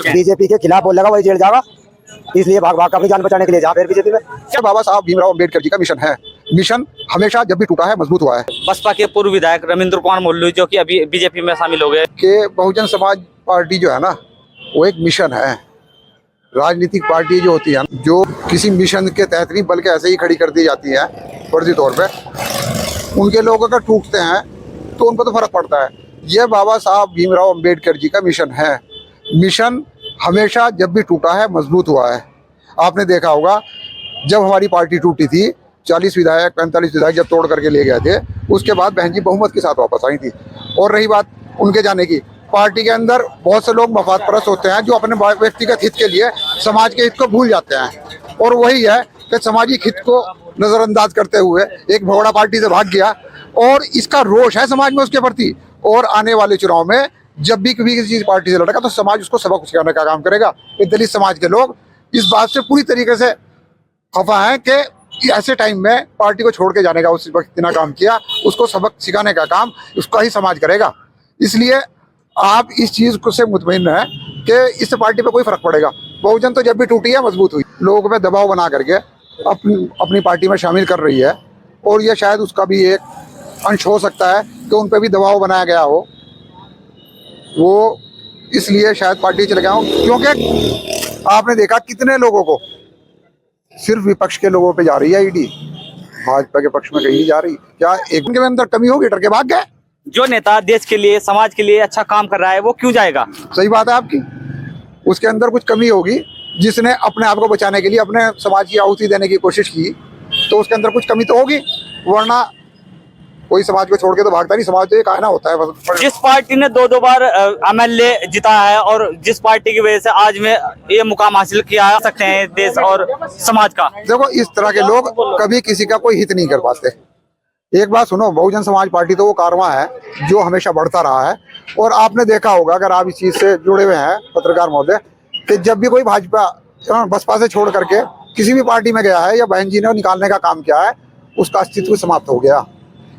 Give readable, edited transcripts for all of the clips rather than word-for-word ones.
BJP के खिलाफ बोलेगा वही जेल जाएगा, इसलिए भाग भाग अपनी जान बचाने के लिए जा फिर बीजेपी में। क्या बाबा साहब भीमराव अम्बेडकर जी का मिशन है, मिशन हमेशा जब भी टूटा है मजबूत हुआ है। बसपा के पूर्व विधायक रविंद्र कुमार मोल्लू जो कि अभी बीजेपी में शामिल हो गए कि बहुजन समाज पार्टी जो है ना वो एक मिशन है। राजनीतिक पार्टी जो होती है जो किसी मिशन के तहत नहीं बल्कि ऐसे ही खड़ी कर दी जाती है फर्जी तौर पे, उनके लोग अगर टूटते हैं तो उनको तो फर्क पड़ता है। ये बाबा साहब भीमराव अम्बेडकर जी का मिशन है, मिशन हमेशा जब भी टूटा है मजबूत हुआ है। आपने देखा होगा जब हमारी पार्टी टूटी थी 40 विधायक 45 विधायक जब तोड़ करके ले गए थे, उसके बाद बहन जी बहुमत के साथ वापस आई थी। और रही बात उनके जाने की, पार्टी के अंदर बहुत से लोग मफाद परस्त होते हैं जो अपने व्यक्तिगत हित के लिए समाज के हित को भूल जाते हैं। और वही है कि सामाजिक हित को नजरअंदाज करते हुए एक भगोड़ा पार्टी से भाग गया और इसका रोष है समाज में उसके प्रति। और आने वाले चुनाव में जब भी कभी किसी पार्टी से लड़ेगा तो समाज उसको सबक सिखाने का काम करेगा। ये दलित समाज के लोग इस बात से पूरी तरीके से खफा है कि ऐसे टाइम में पार्टी को छोड़ के जाने का उस वक्त इतना काम किया, उसको सबक सिखाने का काम उसका ही समाज करेगा। इसलिए आप इस चीज को से मुतमईन है कि इससे पार्टी पे कोई फर्क पड़ेगा। बहुजन तो जब भी टूटी है मजबूत हुई, लोगों पे दबाव बना करके अपनी पार्टी में शामिल कर रही है। और ये शायद उसका भी एक अंश हो सकता है कि उन पर भी दबाव बनाया गया हो, वो इसलिए शायद पार्टी चले गया हो। क्योंकि आपने देखा कितने लोगों को सिर्फ विपक्ष के लोगों पे जा रही है ईडी, भाजपा के पक्ष में कहीं नहीं जा रही। क्या एक के अंदर कमी होगी, डर के भाग गए? जो नेता देश के लिए समाज के लिए अच्छा काम कर रहा है वो क्यों जाएगा? सही बात है आपकी, उसके अंदर कुछ कमी होगी। जिसने अपने आप को बचाने के लिए अपने समाज की आहुति देने की कोशिश की तो उसके अंदर कुछ कमी तो होगी, वरना कोई समाज को छोड़ के तो भागता नहीं। समाज तो एक आईना होता है। जिस पार्टी ने दो बार एमएलए जिता है और जिस पार्टी की वजह से आज में ये मुकाम हासिल किया सकते हैं देश और समाज का, देखो इस तरह के लोग कभी किसी का कोई हित नहीं कर पाते। एक बात सुनो, बहुजन समाज पार्टी तो वो कारवां है जो हमेशा बढ़ता रहा है। और आपने देखा होगा अगर आप इस चीज से जुड़े हुए हैं पत्रकार महोदय, कि जब भी कोई भाजपा बसपा से छोड़ करके किसी भी पार्टी में गया है या बहन जी ने निकालने का काम किया है, उसका अस्तित्व समाप्त हो गया।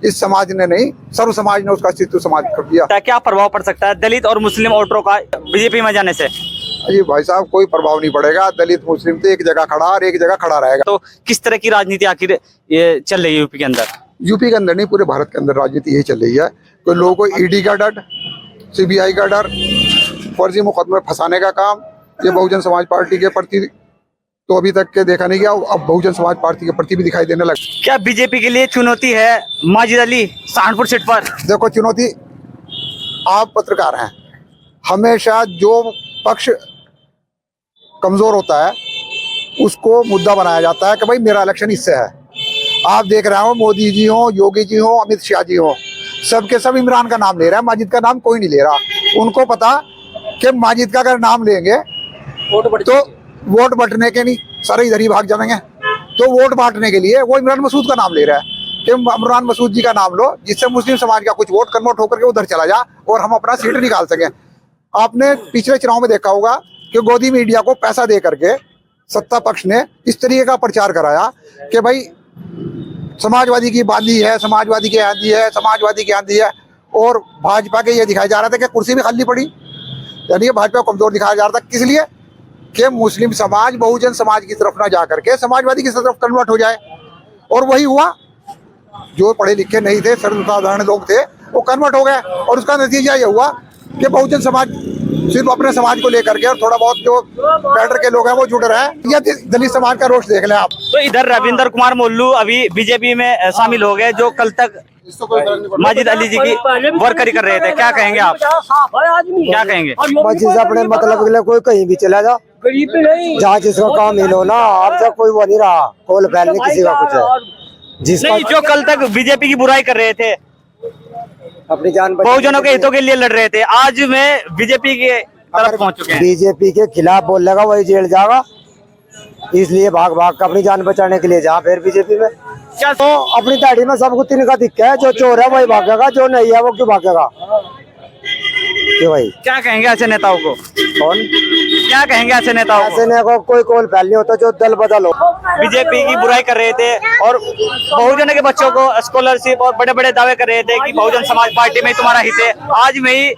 इस समाज ने नहीं, सर्व समाज ने उसका अस्तित्व समाप्त कर दिया। क्या प्रभाव पड़ सकता है दलित और मुस्लिम वोटरों का बीजेपी में जाने से? जी भाई साहब, कोई प्रभाव नहीं पड़ेगा। दलित मुस्लिम तो एक जगह खड़ा और एक जगह खड़ा रहेगा। तो किस तरह की राजनीति आखिर ये चल रही है यूपी के अंदर? यूपी के अंदर नहीं, पूरे भारत के अंदर राजनीति यही चल रही है। कोई लोगों को ईडी का डर, सीबीआई का डर, फर्जी मुकदमे फंसाने का काम ये बहुजन समाज पार्टी के प्रति तो अभी तक के देखा नहीं गया, अब बहुजन समाज पार्टी के प्रति भी दिखाई देने लगा। क्या बीजेपी के लिए चुनौती है माजिद अली सहारनपुर सीट पर? देखो चुनौती, आप पत्रकार हैं, हमेशा जो पक्ष कमजोर होता है उसको मुद्दा बनाया जाता है कि भाई मेरा इलेक्शन इससे है। आप देख रहे हो मोदी जी हो, योगी जी हो, अमित शाह जी हो, सबके सब इमरान का नाम ले रहा है, माजिद का नाम कोई नहीं ले रहा। उनको पता कि माजिद का अगर नाम लेंगे तो वोट बंटने के नहीं, सारे इधर ही भाग जाएंगे। तो वोट बांटने के लिए वो इमरान मसूद का नाम ले रहा है कि इमरान मसूद जी का नाम लो, जिससे मुस्लिम समाज का कुछ वोट कन्वर्ट होकर के उधर चला जा और हम अपना सीट निकाल सकें। आपने पिछले चुनाव में देखा होगा कि गोदी मीडिया को पैसा दे करके सत्ता पक्ष ने इस तरीके का प्रचार कराया कि भाई समाजवादी की बांधी है, समाजवादी की आंधी है, समाजवादी की आंधी है। और भाजपा के ये दिखाया जा रहा था कि कुर्सी भी खाली पड़ी, यानी कि भाजपा को कमजोर दिखाया जा रहा था। किस लिए? कि मुस्लिम समाज बहुजन समाज की तरफ ना जा करके समाजवादी की तरफ कन्वर्ट हो जाए। और वही हुआ, जो पढ़े लिखे नहीं थे, सर्वसाधारण लोग थे, वो कन्वर्ट हो गए। और उसका नतीजा ये हुआ कि बहुजन समाज सिर्फ अपने समाज को लेकर के और थोड़ा बहुत जो कैडर के लोग हैं वो जुड़ रहे हैं। ये दलित समाज का रोष देख लें आप। तो इधर रविंद्र कुमार मोल्लू अभी बीजेपी में शामिल हो गए, जो कल तक माजिद अली जी की वर्करी कर रहे थे। क्या कहेंगे आप? क्या कहेंगे? मस्जिद अपने मतलब के लिए कोई कहीं भी चला जा, जहाँ जिसका काम मिलो ना, अब तक कोई वो नहीं रहा, कोल फैल नहीं किसी का कुछ है। जिसका जो कल तक बीजेपी की बुराई कर रहे थे, अपनी जान बहुजनों के हितों के लिए लड़ रहे थे, आज में बीजेपी के तरफ पहुंच चुके हैं। बीजेपी के खिलाफ बोलेगा वही जेल जाएगा, इसलिए भाग भाग का अपनी जान बचाने के लिए जा फिर बीजेपी में। क्या तो अपनी दाढ़ी में सबको तिनका दिक्कत है, जो चोर है वही भागेगा, जो नहीं है वो क्यों भागेगा? क्यों भाई? क्या कहेंगे ऐसे नेताओं को? कौन क्या कहेंगे ऐसे नेताओं को? ऐसे ने को कोई कोल फैल नहीं होता, जो दल बदल हो। बीजेपी की बुराई कर रहे थे और बहुजन के बच्चों को स्कॉलरशिप और बड़े बड़े दावे कर रहे थे कि बहुजन समाज पार्टी में ही तुम्हारा हित है। आज में ही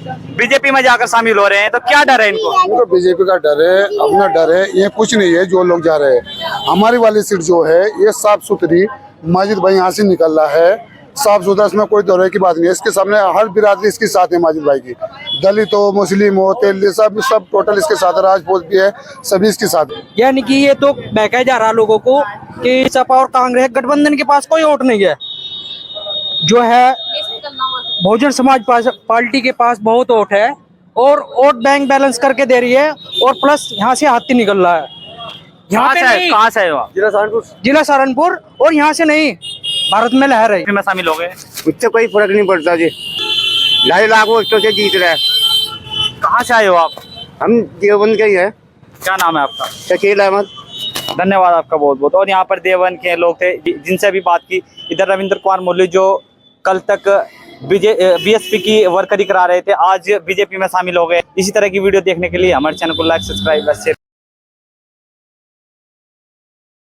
बीजेपी में जाकर शामिल हो रहे हैं, तो क्या डर है इनको? इनको बीजेपी का डर है, अपना डर है, ये कुछ नहीं है जो लोग जा रहे हैं। हमारी वाली सीट जो है ये साफ सुथरी, माजिद भाई यहाँ से निकल रहा है, साफ सुथरा, इसमें कोई तरह की बात नहीं है। इसके सामने हर बिरादरी इसके साथ है, माजिद भाई की, दलित हो, मुस्लिम हो, तेली, सब टोटल इसके साथ है, राजपूत भी है, सभी इसके साथ है। यानी कि ये तो बहकाया जा रहा है लोगों को कि सपा और कांग्रेस गठबंधन के पास कोई वोट नहीं है, जो है बहुजन समाज पार्टी के पास बहुत वोट है और वोट बैंक बैलेंस करके दे रही है, और प्लस यहाँ से हाथी निकल रहा है। यहाँ पे नहीं, कहाँ से है वो? जिला सहारनपुर, और यहाँ से नहीं, भारत में लहर है। में शामिल हो गए, उससे कोई फर्क नहीं पड़ता जी, 2.5 लाख वोटों से जीत रहे हैं। कहाँ से आए हो आप? हम देवबंद के ही है। क्या नाम है आपका? शकील अहमद। धन्यवाद आपका बहुत बहुत। और यहाँ पर देवन के लोग थे जिनसे अभी बात की। इधर रविंद्र कुमार मोल्लू जो कल तक बीएसपी की वर्करी करा रहे थे, आज बीजेपी में शामिल हो गए। इसी तरह की वीडियो देखने के लिए हमारे चैनल को लाइक, सब्सक्राइब, शेयर